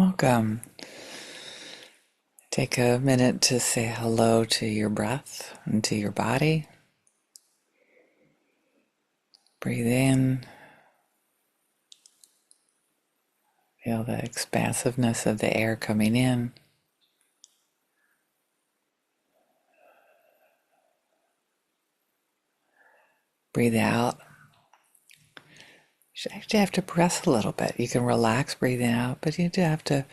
Welcome. Take a minute to say hello to your breath and to your body. Breathe in. Feel the expansiveness of the air coming in. Breathe out. You actually have to press a little bit. You can relax breathing out, but you do have to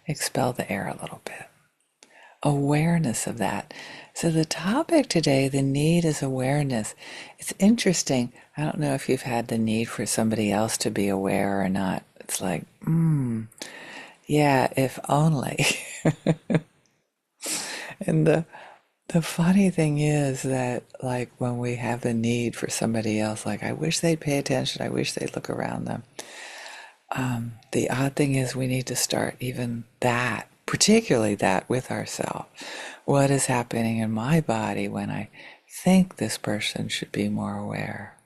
expel the air a little bit. Awareness of that. So the topic today, the need is awareness. It's interesting. I don't know if you've had the need for somebody else to be aware or not. It's like, yeah, if only. And the funny thing is that, like, when we have the need for somebody else, like, I wish they'd pay attention, I wish they'd look around them. The odd thing is we need to start even that, particularly that with ourselves. What is happening in my body when I think this person should be more aware?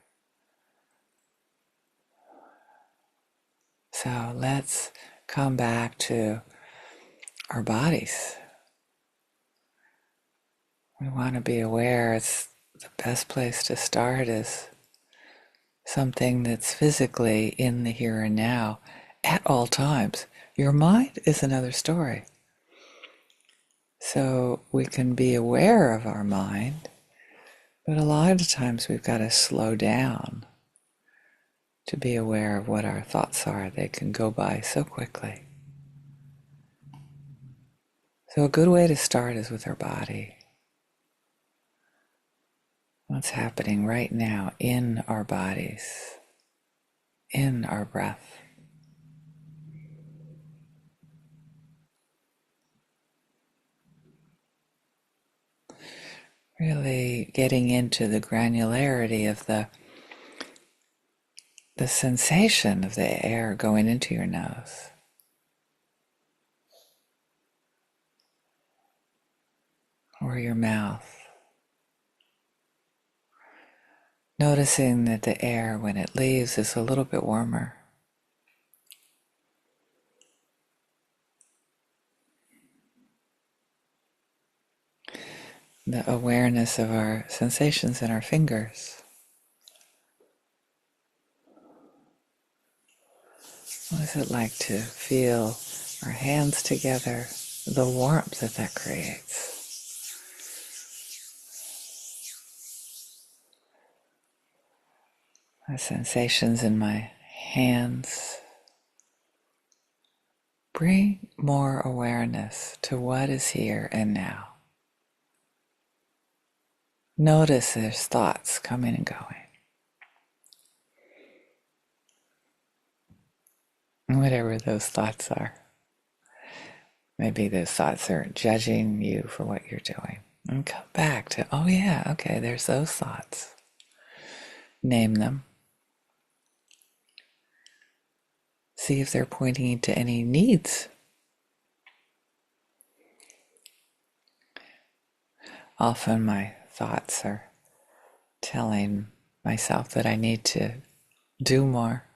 So let's come back to our bodies. We want to be aware. It's the best place to start is something that's physically in the here and now at all times. Your mind is another story. So we can be aware of our mind, but a lot of times we've got to slow down to be aware of what our thoughts are. They can go by so quickly. So a good way to start is with our body. What's happening right now in our bodies, in our breath. Really getting into the granularity of the sensation of the air going into your nose. Or your mouth. Noticing that the air, when it leaves, is a little bit warmer. The awareness of our sensations in our fingers. What is it like to feel our hands together, the warmth that that creates? The sensations in my hands. Bring more awareness to what is here and now. Notice there's thoughts coming and going. Whatever those thoughts are. Maybe those thoughts are judging you for what you're doing. And come back to, oh yeah, okay, there's those thoughts. Name them. See if they're pointing to any needs. Often my thoughts are telling myself that I need to do more.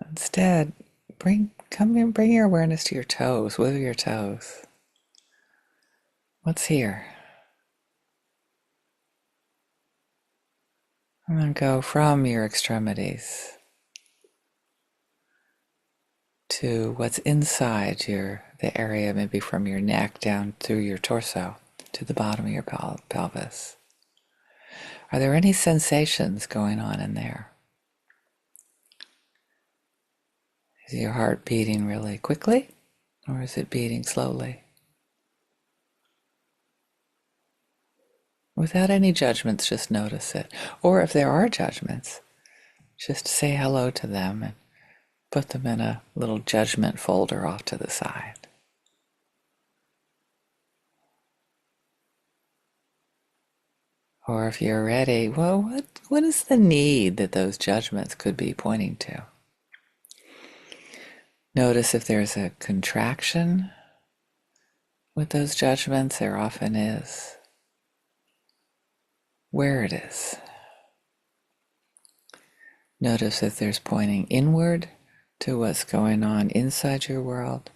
Instead, bring your awareness to your toes. Wiggle your toes. What's here? And then go from your extremities to what's inside the area, maybe from your neck down through your torso to the bottom of your pelvis. Are there any sensations going on in there? Is your heart beating really quickly, or is it beating slowly? Without any judgments, just notice it. Or if there are judgments, just say hello to them and put them in a little judgment folder off to the side. Or if you're ready, well, what is the need that those judgments could be pointing to? Notice if there's a contraction with those judgments. There often is. Where it is. Notice if there's pointing inward to what's going on inside your world,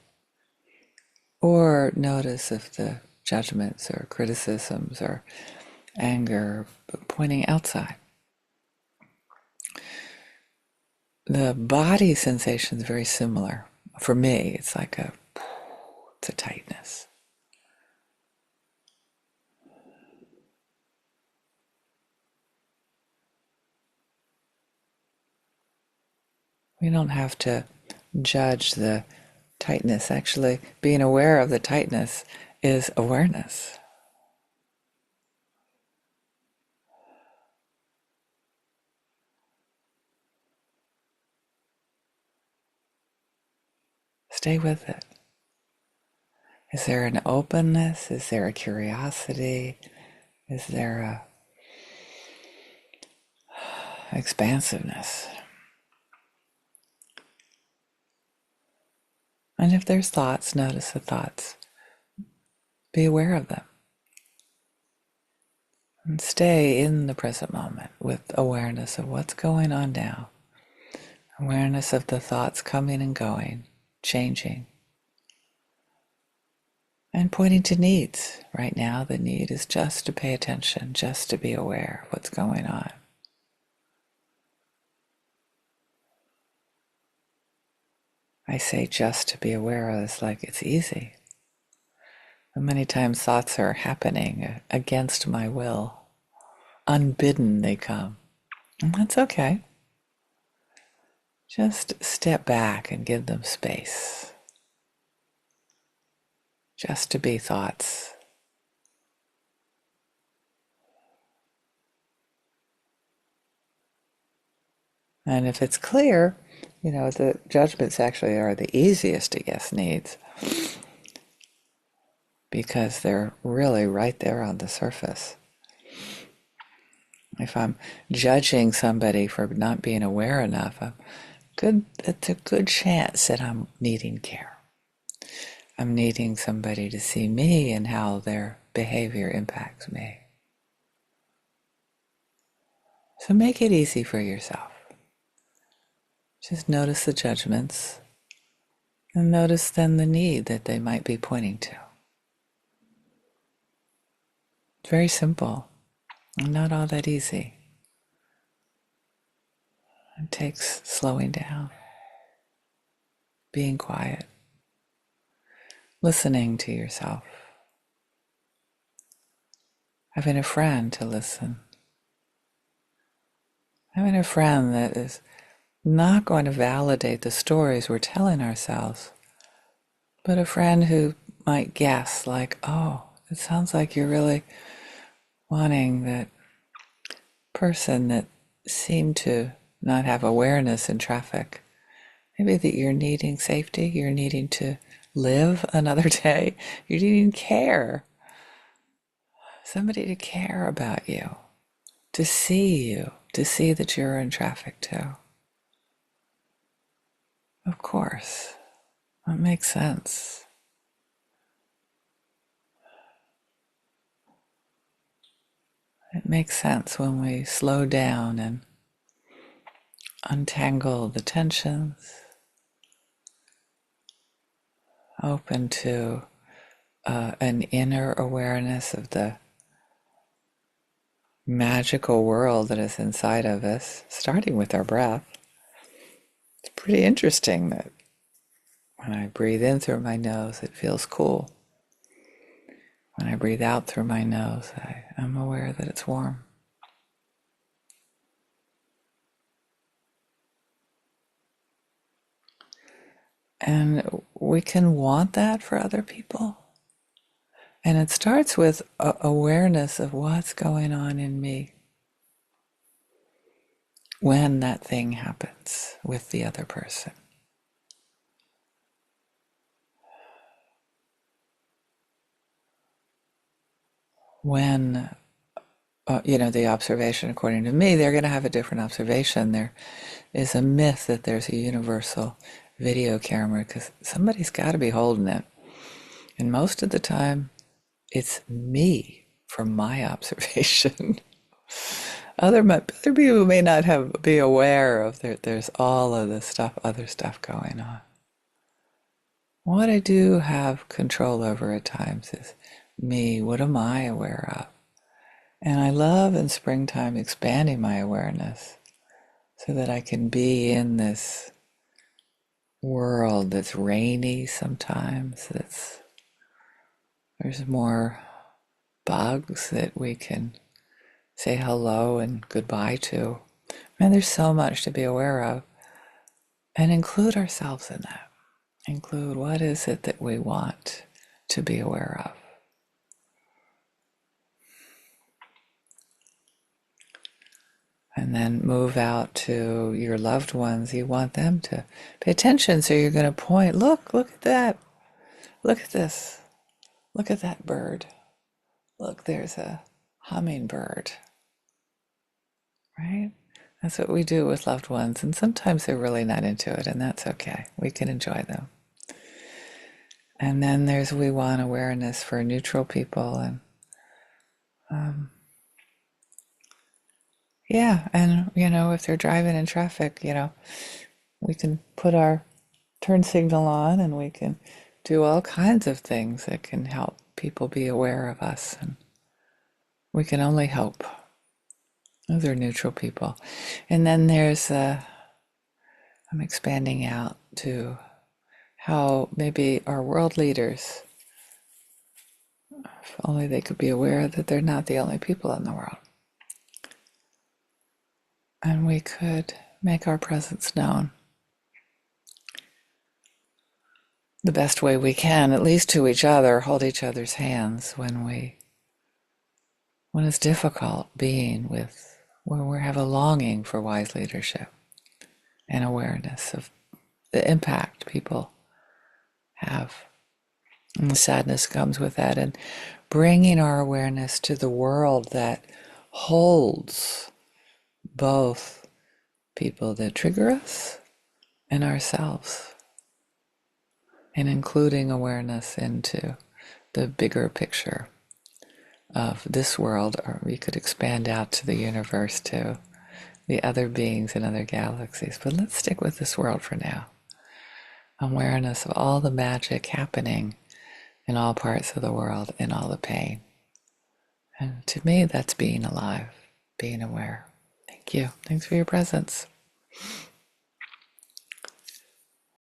or notice if the judgments or criticisms or anger are pointing outside. The body sensation is very similar. For me, it's it's a tightness. We don't have to judge the tightness. Actually, being aware of the tightness is awareness. Stay with it. Is there an openness? Is there a curiosity? Is there a expansiveness? And if there's thoughts, notice the thoughts. Be aware of them. And stay in the present moment with awareness of what's going on now. Awareness of the thoughts coming and going, changing. And pointing to needs. Right now, the need is just to pay attention, just to be aware of what's going on. I say just to be aware of it's like it's easy. But many times thoughts are happening against my will. Unbidden they come. And that's okay. Just step back and give them space. Just to be thoughts. And if it's clear, the judgments actually are the easiest to guess needs because they're really right there on the surface. If I'm judging somebody for not being aware enough, it's a good chance that I'm needing care. I'm needing somebody to see me and how their behavior impacts me. So make it easy for yourself. Just notice the judgments and notice then the need that they might be pointing to. It's very simple and not all that easy. It takes slowing down, being quiet, listening to yourself, having a friend to listen, having a friend that is not going to validate the stories we're telling ourselves, but a friend who might guess like, oh, it sounds like you're really wanting that person that seemed to not have awareness in traffic. Maybe that you're needing safety, you're needing to live another day, you're needing care. Somebody to care about you, to see that you're in traffic too. Of course, that makes sense. It makes sense when we slow down and untangle the tensions, open to an inner awareness of the magical world that is inside of us, starting with our breath. It's pretty interesting that when I breathe in through my nose, it feels cool. When I breathe out through my nose, I'm aware that it's warm. And we can want that for other people. And it starts with awareness of what's going on in me when that thing happens with the other person. When, the observation, according to me, they're going to have a different observation. There is a myth that there's a universal video camera because somebody's got to be holding it. And most of the time, it's me from my observation. Other people may not be aware of there's all of this stuff, other stuff going on. What I do have control over at times is me. What am I aware of? And I love in springtime expanding my awareness so that I can be in this world that's rainy sometimes, there's more bugs that we can say hello and goodbye to. Man, there's so much to be aware of. And include ourselves in that. Include what is it that we want to be aware of. And then move out to your loved ones. You want them to pay attention, so you're going to point, look at that. Look at this. Look at that bird. Look, there's a hummingbird. Right? That's what we do with loved ones. And sometimes they're really not into it, and that's okay. We can enjoy them. And then we want awareness for neutral people. And yeah, and if they're driving in traffic, we can put our turn signal on and we can do all kinds of things that can help people be aware of us. And we can only hope. Those are neutral people. And then I'm expanding out to how maybe our world leaders, if only they could be aware that they're not the only people in the world. And we could make our presence known the best way we can, at least to each other, hold each other's hands when it's difficult being when we have a longing for wise leadership and awareness of the impact people have. And the sadness comes with that, and bringing our awareness to the world that holds both people that trigger us and ourselves, and including awareness into the bigger picture of this world, or we could expand out to the universe, to the other beings in other galaxies. But let's stick with this world for now. Awareness of all the magic happening in all parts of the world, and all the pain. And to me, that's being alive, being aware. Thank you. Thanks for your presence.